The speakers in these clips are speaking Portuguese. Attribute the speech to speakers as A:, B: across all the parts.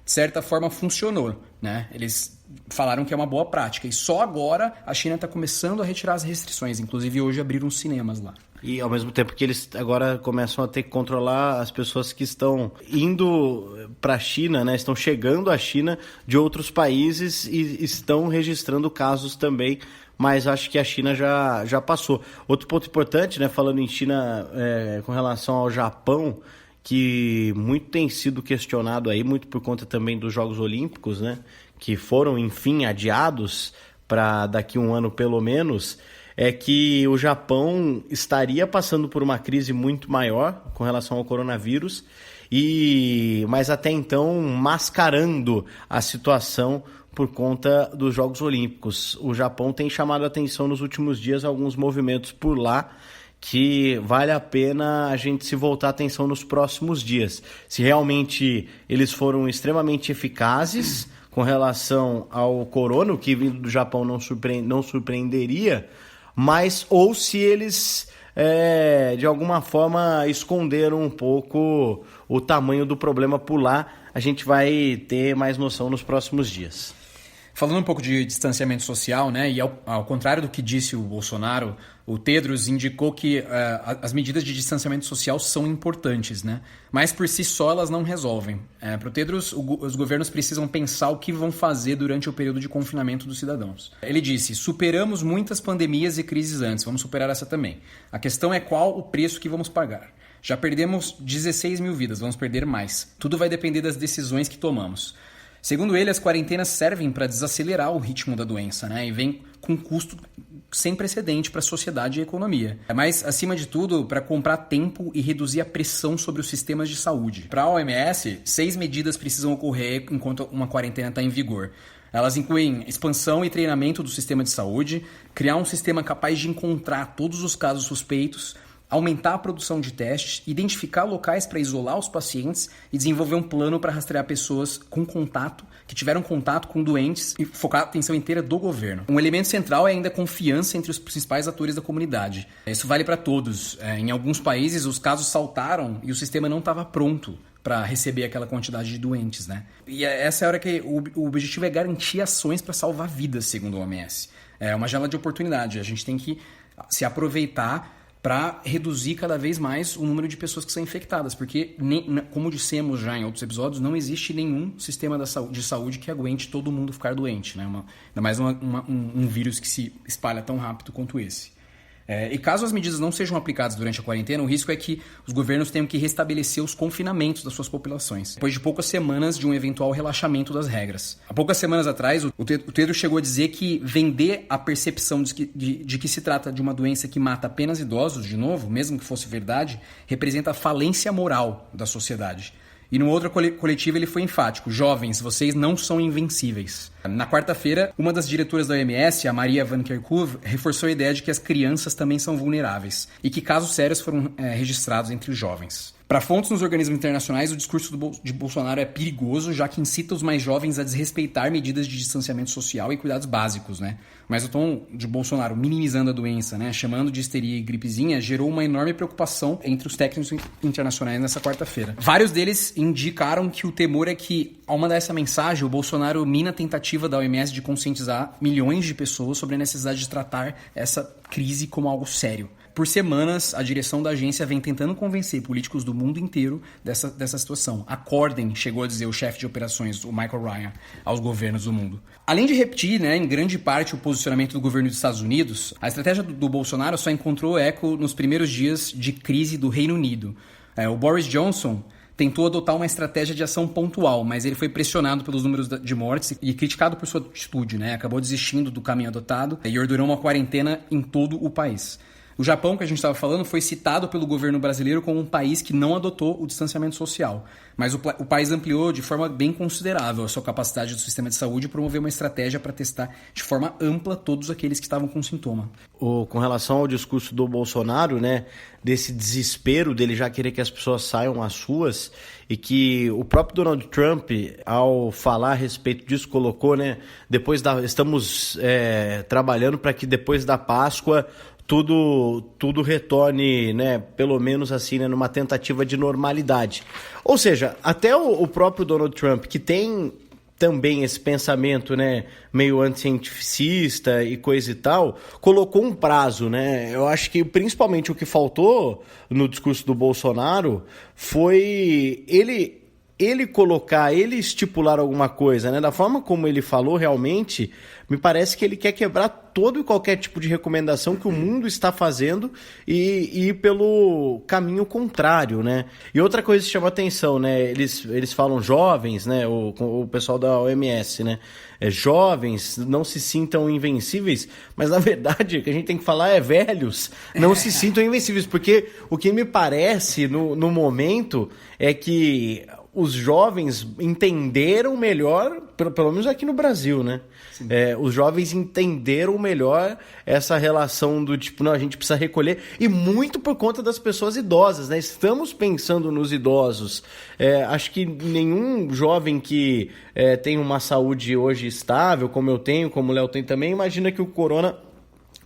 A: de certa forma funcionou, né? Eles falaram que é uma boa prática. E só agora a China está começando a retirar as restrições. Inclusive hoje abriram cinemas lá.
B: E ao mesmo tempo que eles agora começam a ter que controlar as pessoas que estão indo para a China, né? Estão chegando à China de outros países e estão registrando casos também, mas acho que a China já passou. Outro ponto importante, né? Falando em China, com relação ao Japão, que muito tem sido questionado aí, muito por conta também dos Jogos Olímpicos, né? Que foram, enfim, adiados para daqui a um ano pelo menos, é que o Japão estaria passando por uma crise muito maior com relação ao coronavírus, mas até então mascarando a situação por conta dos Jogos Olímpicos. O Japão tem chamado a atenção nos últimos dias alguns movimentos por lá que vale a pena a gente se voltar a atenção nos próximos dias. Se realmente eles foram extremamente eficazes com relação ao corona, o que vindo do Japão não surpreenderia, mas ou se eles de alguma forma esconderam um pouco o tamanho do problema por lá, a gente vai ter mais noção nos próximos dias.
A: Falando um pouco de distanciamento social, né, e ao contrário do que disse o Bolsonaro, o Tedros indicou que as medidas de distanciamento social são importantes, né, mas por si só elas não resolvem. Para o Tedros, os governos precisam pensar o que vão fazer durante o período de confinamento dos cidadãos. Ele disse: superamos muitas pandemias e crises antes, vamos superar essa também. A questão é qual o preço que vamos pagar. Já perdemos 16 mil vidas, vamos perder mais. Tudo vai depender das decisões que tomamos. Segundo ele, as quarentenas servem para desacelerar o ritmo da doença, né? E vem com custo sem precedente para a sociedade e a economia. Mas, acima de tudo, para comprar tempo e reduzir a pressão sobre os sistemas de saúde. Para a OMS, 6 medidas precisam ocorrer enquanto uma quarentena está em vigor. Elas incluem expansão e treinamento do sistema de saúde, criar um sistema capaz de encontrar todos os casos suspeitos, aumentar a produção de testes, identificar locais para isolar os pacientes e desenvolver um plano para rastrear pessoas com contato, que tiveram contato com doentes e focar a atenção inteira do governo. Um elemento central é ainda a confiança entre os principais atores da comunidade. Isso vale para todos. Em alguns países, os casos saltaram e o sistema não estava pronto para receber aquela quantidade de doentes, né? E essa é a hora que o objetivo é garantir ações para salvar vidas, segundo o OMS. É uma janela de oportunidade. A gente tem que se aproveitar para reduzir cada vez mais o número de pessoas que são infectadas, porque, como dissemos já em outros episódios, não existe nenhum sistema de saúde que aguente todo mundo ficar doente, né? Ainda mais um vírus que se espalha tão rápido quanto esse. E caso as medidas não sejam aplicadas durante a quarentena, o risco é que os governos tenham que restabelecer os confinamentos das suas populações, depois de poucas semanas de um eventual relaxamento das regras. Há poucas semanas atrás, o Tedros chegou a dizer que vender a percepção de que se trata de uma doença que mata apenas idosos, de novo, mesmo que fosse verdade, representa a falência moral da sociedade. E numa outra coletiva ele foi enfático: jovens, vocês não são invencíveis. Na quarta-feira, uma das diretoras da OMS, a Maria Van Kerkhove, reforçou a ideia de que as crianças também são vulneráveis e que casos sérios foram registrados entre os jovens. Para fontes nos organismos internacionais, o discurso de Bolsonaro é perigoso, já que incita os mais jovens a desrespeitar medidas de distanciamento social e cuidados básicos, né? Mas o tom de Bolsonaro minimizando a doença, né, chamando de histeria e gripezinha, gerou uma enorme preocupação entre os técnicos internacionais nessa quarta-feira. Vários deles indicaram que o temor é que, ao mandar essa mensagem, o Bolsonaro mina a tentativa da OMS de conscientizar milhões de pessoas sobre a necessidade de tratar essa crise como algo sério. Por semanas, a direção da agência vem tentando convencer políticos do mundo inteiro dessa situação. Acordem, chegou a dizer o chefe de operações, o Michael Ryan, aos governos do mundo. Além de repetir, né, em grande parte, o posicionamento do governo dos Estados Unidos, a estratégia do Bolsonaro só encontrou eco nos primeiros dias de crise do Reino Unido. O Boris Johnson tentou adotar uma estratégia de ação pontual, mas ele foi pressionado pelos números de mortes e criticado por sua atitude, né? Acabou desistindo do caminho adotado e ordenou uma quarentena em todo o país. O Japão, que a gente estava falando, foi citado pelo governo brasileiro como um país que não adotou o distanciamento social. Mas o país ampliou de forma bem considerável a sua capacidade do sistema de saúde e promoveu uma estratégia para testar de forma ampla todos aqueles que estavam com sintoma.
B: Com relação ao discurso do Bolsonaro, né, desse desespero dele já querer que as pessoas saiam às ruas, e que o próprio Donald Trump, ao falar a respeito disso, colocou, né, estamos trabalhando para que depois da Páscoa tudo retorne, né, pelo menos assim, né, numa tentativa de normalidade. Ou seja, até o próprio Donald Trump, que tem também esse pensamento, né, meio anticientificista e coisa e tal, colocou um prazo, né? Eu acho que principalmente o que faltou no discurso do Bolsonaro foi ele estipular alguma coisa, né? Da forma como ele falou, realmente, me parece que ele quer quebrar todo e qualquer tipo de recomendação que o mundo está fazendo e ir pelo caminho contrário, né? E outra coisa que chama atenção, né? Eles falam jovens, né? O pessoal da OMS, né? Jovens, não se sintam invencíveis, mas na verdade o que a gente tem que falar é velhos, não se sintam invencíveis, porque o que me parece no momento é que os jovens entenderam melhor, pelo menos aqui no Brasil, né? Os jovens entenderam melhor essa relação do tipo, não, a gente precisa recolher, e muito por conta das pessoas idosas, né? Estamos pensando nos idosos. Acho que nenhum jovem que tem uma saúde hoje estável, como eu tenho, como o Léo tem também, imagina que o corona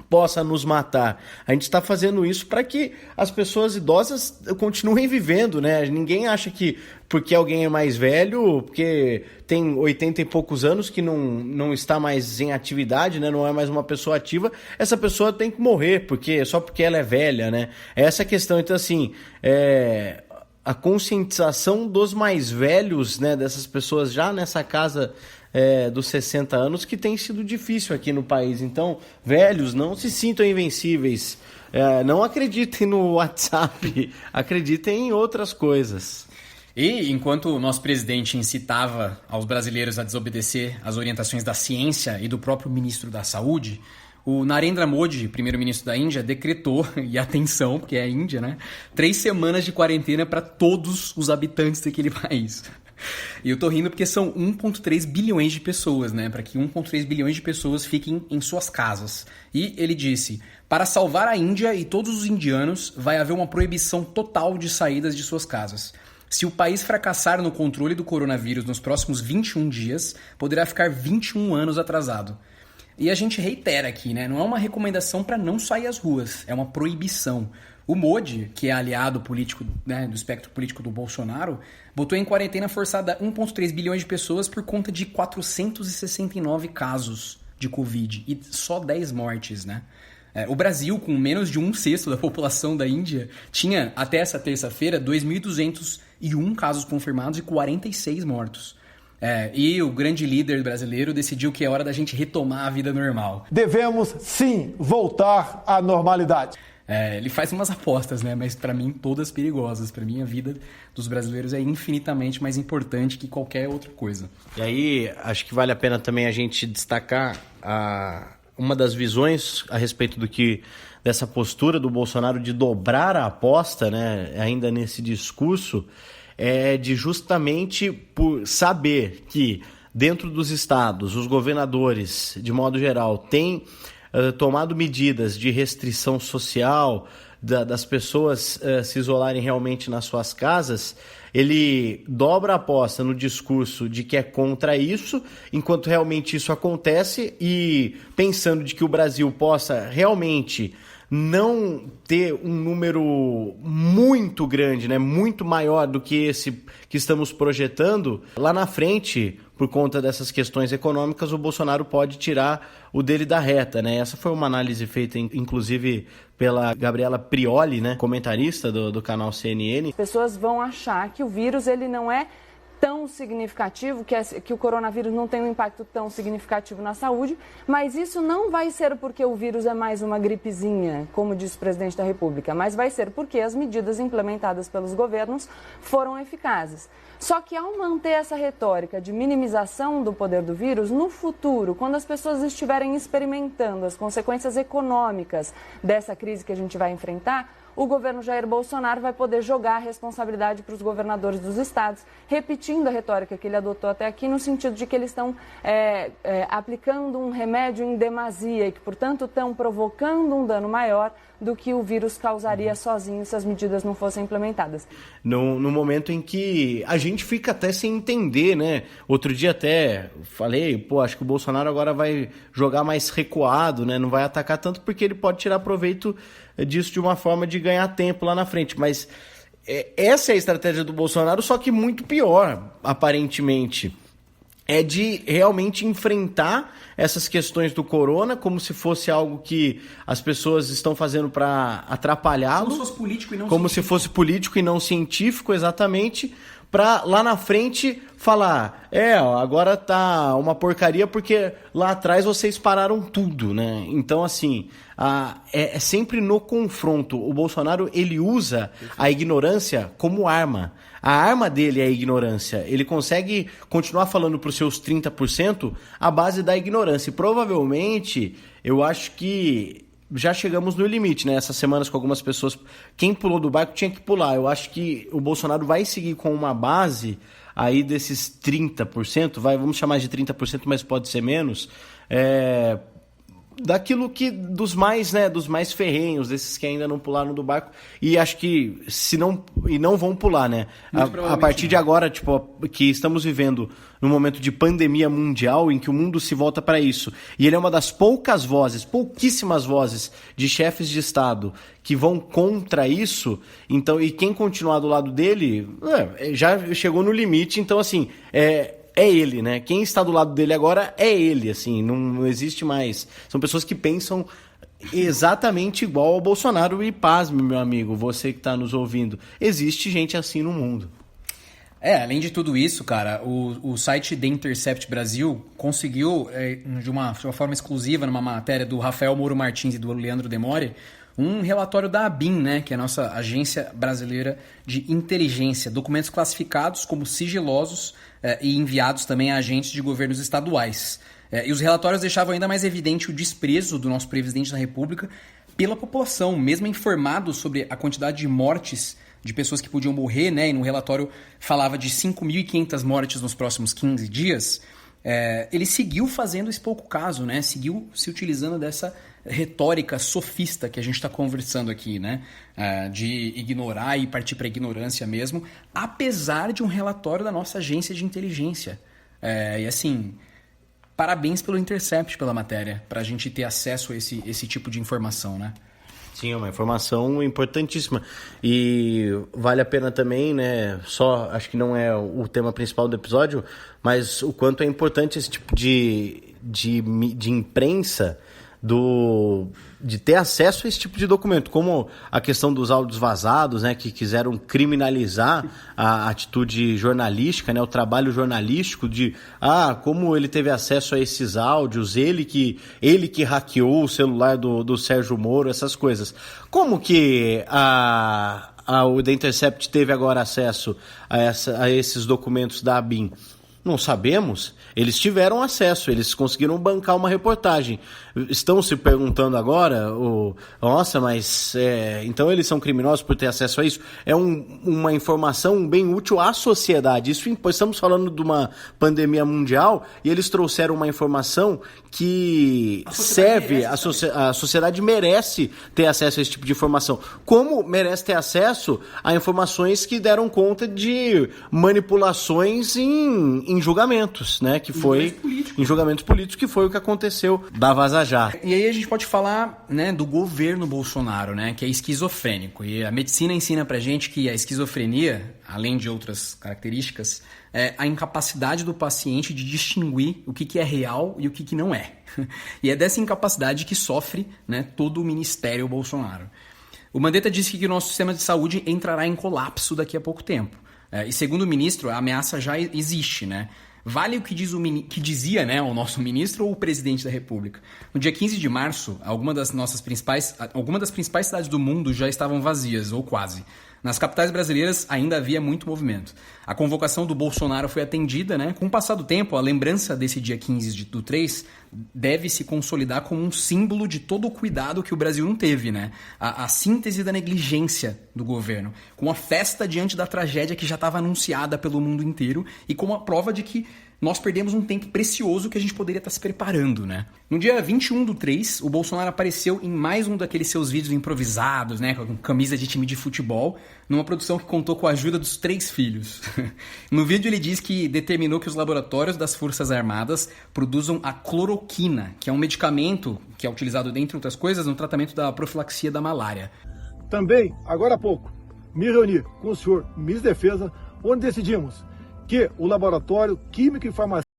B: possa nos matar. A gente está fazendo isso para que as pessoas idosas continuem vivendo, né? Ninguém acha que porque alguém é mais velho, porque tem 80 e poucos anos que não está mais em atividade, né? Não é mais uma pessoa ativa, essa pessoa tem que morrer, só porque ela é velha, né? Essa é a questão. Então, assim, a conscientização dos mais velhos, né? Dessas pessoas já nessa casa dos 60 anos, que tem sido difícil aqui no país. Então, velhos, não se sintam invencíveis. Não acreditem no WhatsApp, acreditem em outras coisas.
A: E enquanto o nosso presidente incitava aos brasileiros a desobedecer às orientações da ciência e do próprio ministro da Saúde, o Narendra Modi, primeiro-ministro da Índia, decretou, e atenção, porque é a Índia, né? 3 semanas de quarentena para todos os habitantes daquele país. E eu tô rindo porque são 1,3 bilhões de pessoas, né? Para que 1,3 bilhões de pessoas fiquem em suas casas. E ele disse: para salvar a Índia e todos os indianos, vai haver uma proibição total de saídas de suas casas. Se o país fracassar no controle do coronavírus nos próximos 21 dias, poderá ficar 21 anos atrasado. E a gente reitera aqui, né? Não é uma recomendação para não sair às ruas, é uma proibição. O Modi, que é aliado político, né, do espectro político do Bolsonaro, botou em quarentena forçada 1,3 bilhões de pessoas por conta de 469 casos de Covid e só 10 mortes, né? O Brasil, com menos de 1/6 da população da Índia, tinha até essa terça-feira 2.201 casos confirmados e 46 mortos. E o grande líder brasileiro decidiu que é hora da gente retomar a vida normal.
C: Devemos, sim, voltar à normalidade.
A: Ele faz umas apostas, né? Mas para mim todas perigosas. Para mim a vida dos brasileiros é infinitamente mais importante que qualquer outra coisa.
B: E aí acho que vale a pena também a gente destacar uma das visões a respeito dessa postura do Bolsonaro de dobrar a aposta, né? Ainda nesse discurso, de justamente por saber que dentro dos estados, os governadores, de modo geral, têm tomado medidas de restrição social, das pessoas se isolarem realmente nas suas casas. Ele dobra a aposta no discurso de que é contra isso, enquanto realmente isso acontece, e pensando de que o Brasil possa realmente não ter um número muito grande, né, muito maior do que esse que estamos projetando, lá na frente, por conta dessas questões econômicas, o Bolsonaro pode tirar o dele da reta, né? Essa foi uma análise feita, inclusive, pela Gabriela Prioli, né, comentarista do canal CNN.
D: As pessoas vão achar que o vírus ele não é tão significativo, que o coronavírus não tem um impacto tão significativo na saúde, mas isso não vai ser porque o vírus é mais uma gripezinha, como disse o presidente da República, mas vai ser porque as medidas implementadas pelos governos foram eficazes. Só que ao manter essa retórica de minimização do poder do vírus, no futuro, quando as pessoas estiverem experimentando as consequências econômicas dessa crise que a gente vai enfrentar, o governo Jair Bolsonaro vai poder jogar a responsabilidade para os governadores dos estados, repetindo a retórica que ele adotou até aqui, no sentido de que eles estão aplicando um remédio em demasia e que, portanto, estão provocando um dano maior do que o vírus causaria sozinho se as medidas não fossem implementadas.
B: No momento em que a gente fica até sem entender, né? Outro dia até falei, acho que o Bolsonaro agora vai jogar mais recuado, né? Não vai atacar tanto porque ele pode tirar proveito disso de uma forma de ganhar tempo lá na frente. Mas essa é a estratégia do Bolsonaro, só que muito pior, aparentemente. É de realmente enfrentar essas questões do corona como se fosse algo que as pessoas estão fazendo para atrapalhá-lo.
A: Como se fosse político e não
B: Como
A: científico.
B: se fosse político e não científico, exatamente, para lá na frente falar, agora tá uma porcaria porque lá atrás vocês pararam tudo, né? Então, assim, é sempre no confronto. O Bolsonaro, ele usa a ignorância como arma. A arma dele é a ignorância. Ele consegue continuar falando para os seus 30% à base da ignorância. E provavelmente, eu acho que já chegamos no limite, né? Essas semanas com algumas pessoas, quem pulou do barco tinha que pular. Eu acho que o Bolsonaro vai seguir com uma base aí desses 30%, vamos chamar de 30%, mas pode ser menos, daquilo que dos mais ferrenhos, desses que ainda não pularam do barco, e acho que não vão pular, né? A partir de agora, que estamos vivendo num momento de pandemia mundial em que o mundo se volta para isso, e ele é uma das pouquíssimas vozes de chefes de Estado que vão contra isso, então, e quem continuar do lado dele já chegou no limite, então assim, é ele, né? Quem está do lado dele agora é ele, assim, não existe mais. São pessoas que pensam exatamente igual ao Bolsonaro e pasme, meu amigo, você que está nos ouvindo. Existe gente assim no mundo.
A: Além de tudo isso, cara, o site The Intercept Brasil conseguiu, de uma forma exclusiva, numa matéria do Rafael Moro Martins e do Leandro Demore, um relatório da ABIN, né, que é a nossa Agência Brasileira de Inteligência, documentos classificados como sigilosos e enviados também a agentes de governos estaduais. E os relatórios deixavam ainda mais evidente o desprezo do nosso presidente da República pela população, mesmo informado sobre a quantidade de mortes de pessoas que podiam morrer, né, e no relatório falava de 5.500 mortes nos próximos 15 dias, ele seguiu fazendo esse pouco caso, né, seguiu se utilizando dessa retórica sofista que a gente está conversando aqui, né? De ignorar e partir para a ignorância mesmo, apesar de um relatório da nossa agência de inteligência. E assim, parabéns pelo Intercept, pela matéria, para a gente ter acesso a esse tipo de informação, né?
B: Sim, é uma informação importantíssima. E vale a pena também, né? Acho que não é o tema principal do episódio, mas o quanto é importante esse tipo de imprensa de ter acesso a esse tipo de documento, como a questão dos áudios vazados, né, que quiseram criminalizar a atitude jornalística, né, o trabalho jornalístico de como ele teve acesso a esses áudios, ele que hackeou o celular do Sérgio Moro, essas coisas. Como que o The Intercept teve agora acesso a esses documentos da ABIN? Não sabemos. Eles tiveram acesso, eles conseguiram bancar uma reportagem. Estão se perguntando agora, mas então eles são criminosos por ter acesso a isso? É uma informação bem útil à sociedade. Estamos falando de uma pandemia mundial e eles trouxeram uma informação que serve, a sociedade merece ter acesso a esse tipo de informação. Como merece ter acesso a informações que deram conta de manipulações em julgamentos, né? Que foi em julgamentos políticos, que foi o que aconteceu da Vaza Jato.
A: E aí a gente pode falar, né, do governo Bolsonaro, né, que é esquizofrênico. E a medicina ensina pra gente que a esquizofrenia, além de outras características, é a incapacidade do paciente de distinguir o que é real e o que não é. E é dessa incapacidade que sofre, né, todo o ministério Bolsonaro. O Mandetta disse que o nosso sistema de saúde entrará em colapso daqui a pouco tempo. E segundo o ministro, a ameaça já existe, né? Vale o que dizia, né, o nosso ministro ou o presidente da República. No dia 15 de março, algumas das principais cidades do mundo já estavam vazias, ou quase. Nas capitais brasileiras ainda havia muito movimento. A convocação do Bolsonaro foi atendida, né? Com o passar do tempo, a lembrança desse dia 15 do 3 deve se consolidar como um símbolo de todo o cuidado que o Brasil não teve, né? A síntese da negligência do governo, com a festa diante da tragédia que já estava anunciada pelo mundo inteiro e como a prova de que nós perdemos um tempo precioso que a gente poderia estar se preparando, né? No dia 21/3, o Bolsonaro apareceu em mais um daqueles seus vídeos improvisados, né? Com camisa de time de futebol, numa produção que contou com a ajuda dos 3 filhos. No vídeo ele diz que determinou que os laboratórios das Forças Armadas produzam a cloroquina, que é um medicamento que é utilizado, dentre outras coisas, no tratamento da profilaxia da malária.
C: Também, agora há pouco, me reuni com o senhor ministro da Defesa, onde decidimos que o Laboratório Químico e Farmacêutico